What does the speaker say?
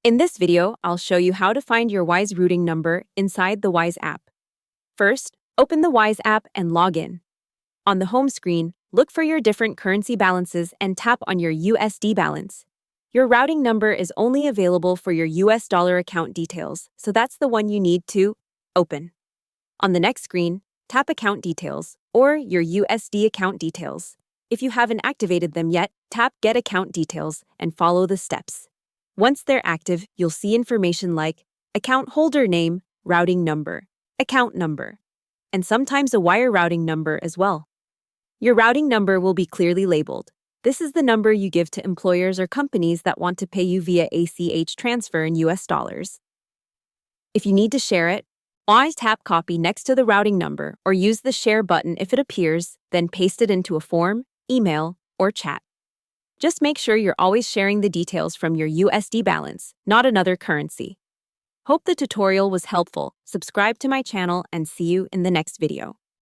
In this video, I'll show you how to find your Wise routing number inside the Wise app. First, open the Wise app and log in. On the home screen, look for your different currency balances and tap on your USD balance. Your routing number is only available for your US dollar account details, so that's the one you need to open. On the next screen, tap Account Details or your USD account details. If you haven't activated them yet, tap Get Account Details and follow the steps. Once they're active, you'll see information like account holder name, routing number, account number, and sometimes a wire routing number as well. Your routing number will be clearly labeled. This is the number you give to employers or companies that want to pay you via ACH transfer in US dollars. If you need to share it, always tap Copy next to the routing number or use the Share button if it appears, then paste it into a form, email, or chat. Just make sure you're always sharing the details from your USD balance, not another currency. Hope the tutorial was helpful. Subscribe to my channel and see you in the next video.